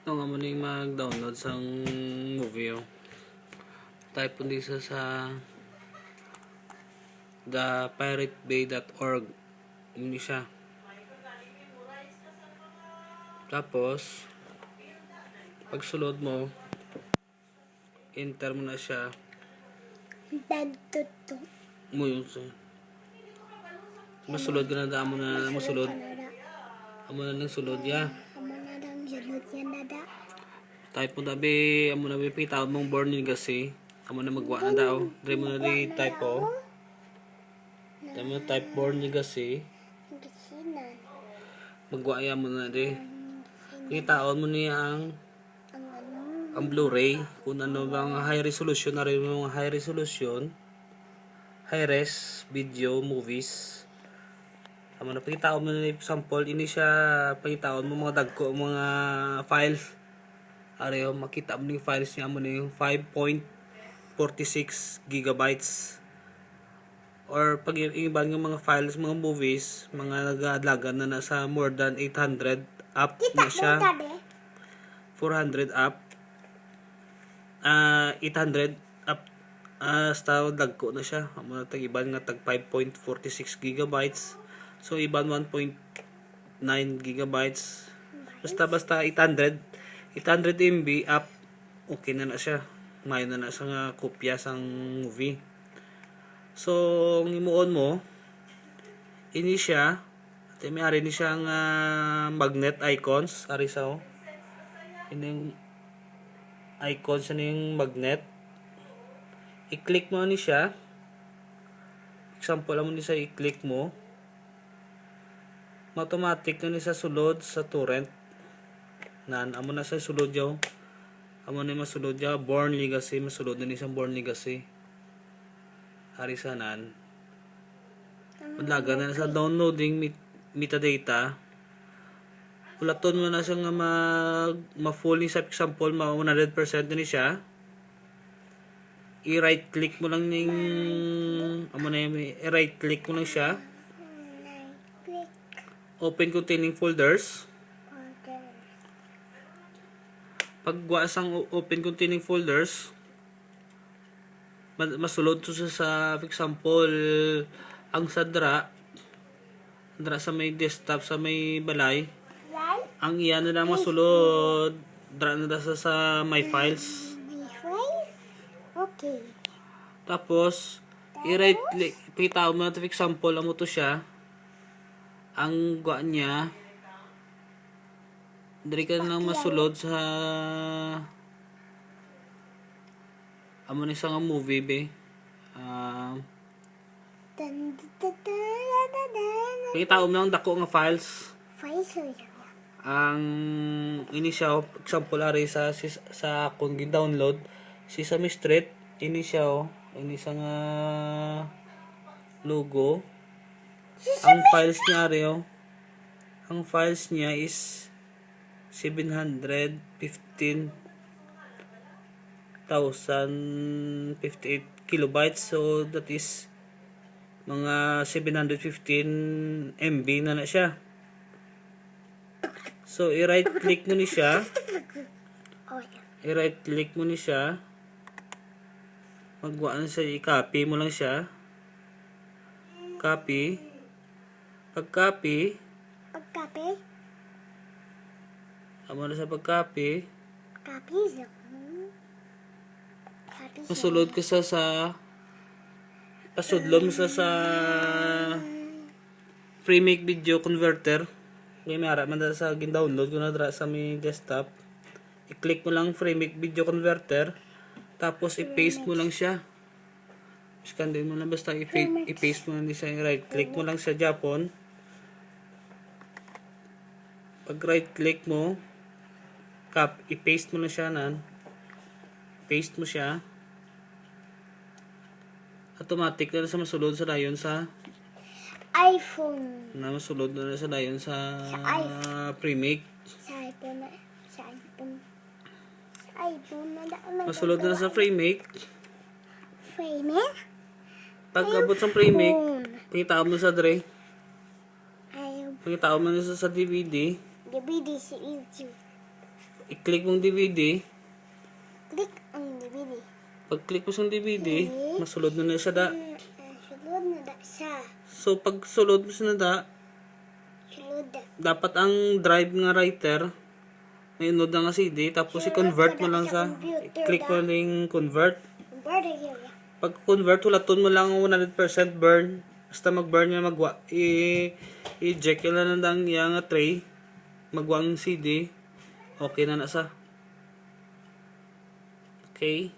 Ito nga mo na mag-download sa movie. Oh. Type po dito sa thepiratebay.org. Yun siya. Tapos, pag sulod mo, enter mo na siya. Dagtuto. Mo yun siya. Masulod ka na daan mo na masulod. Amo na ng sulod ya. Amo na lang sulod yan dada. Type mo na be, amo na be pitawad mong born ni kasi. Amo na magwa na daw. Dre mo na di type po. Dre mo na type born ni kasi. Gisinan. Magwa ya mo na di. Pitawad mo niya Ang ang Blu-ray, kung ano bang high resolution, na rin mga high resolution, high res, video, movies. Tama na, pagkitaon mo na example, ini siya, pagkitaon mo mga dagko, mga files. Ariyo, makita mo yung files niya mo na yung 5.46 gigabytes. Or pag iba yung mga files, mga movies, mga nag-adlagan na nasa more than 800 up na siya. 400 up. 800 up. Basta dagko na siya. Amo tag iban nga tag 5.46 gigabytes. So iban 1.9 gigabytes. Basta 800 MB up. Okay na siya. May na siya nga kopya sang movie. So ang imuon mo ini siya. At may ari ni siya nga magnet icons ari sa ini icons na yung magnet. I-click mo ni siya. Example mo ni siya i-click mo. Automatic na ni sa sulod sa torrent. Nan amo na sa sulod yaw. Amo na masulod yaw Born Legacy, masulod na ni sa Born Legacy. Ari sa nan. Madlaga na sa downloading metadata. Ulaton mo na siya nga ma-full ni sa example, 100% na ni siya. I-right click mo lang ning amo na i-right click mo lang siya. Open containing folders. Pag sang open containing folders, masulod to sa example ang sadra sa may desktop, sa may balay. Ang iyan na lang masulod dra na sa my files. Okay. Tapos i-right click, pitaw mo na to example amo to siya. Ang gwa niya diri ka na lang masulod sa amo ni sa nga movie be. Pitaw mo lang dako nga files. Ang ini siya example ari sa kung gi-download si Sesame Street ini siya ini sa nga logo. Ang files niya ari ang files niya is 715,058 kilobytes, so that is mga 715 MB na siya. So, i-right click mo ni siya. I-right click mo ni siya. Magwa na siya, i-copy mo lang siya. Copy. Pag-copy. Amo na sa pag-copy. Masulod ka sa pasudlom sa Freemake Video Converter. Kaya may harap man sa gin-download ko na dra sa may desktop. I-click mo lang Freemake Video Converter. Tapos i-paste mo lang siya. Scan din mo lang basta i-paste mo lang siya. Right click mo lang siya Japon. Pag right click mo, i-paste mo na siya nan. Paste mo siya. Automatic na sa masulod sa dayon sa iPhone. na masulod na sa dayon sa Freemake. Sa iPhone na. Masulod na sa Freemake. Freemake? Pag abot sa Freemake, pakita mo sa dre. Pakita mo na sa DVD. DVD sa YouTube. I-click mong DVD. Click ang DVD. Pag-click mo sa DVD, masulod na siya da. Sulod na da siya. So, pag sulod mo siya na da, Sulod da. dapat ang drive nga writer, may unod na nga CD, tapos i-convert mo lang sa, i-click mo lang convert. Bird here. Pag convert, hulaton mo lang ang 100% burn. Basta mag-burn nga magwa. I-eject yun lang ang yung tray. Magwa ang CD. Okay na sa. Okay.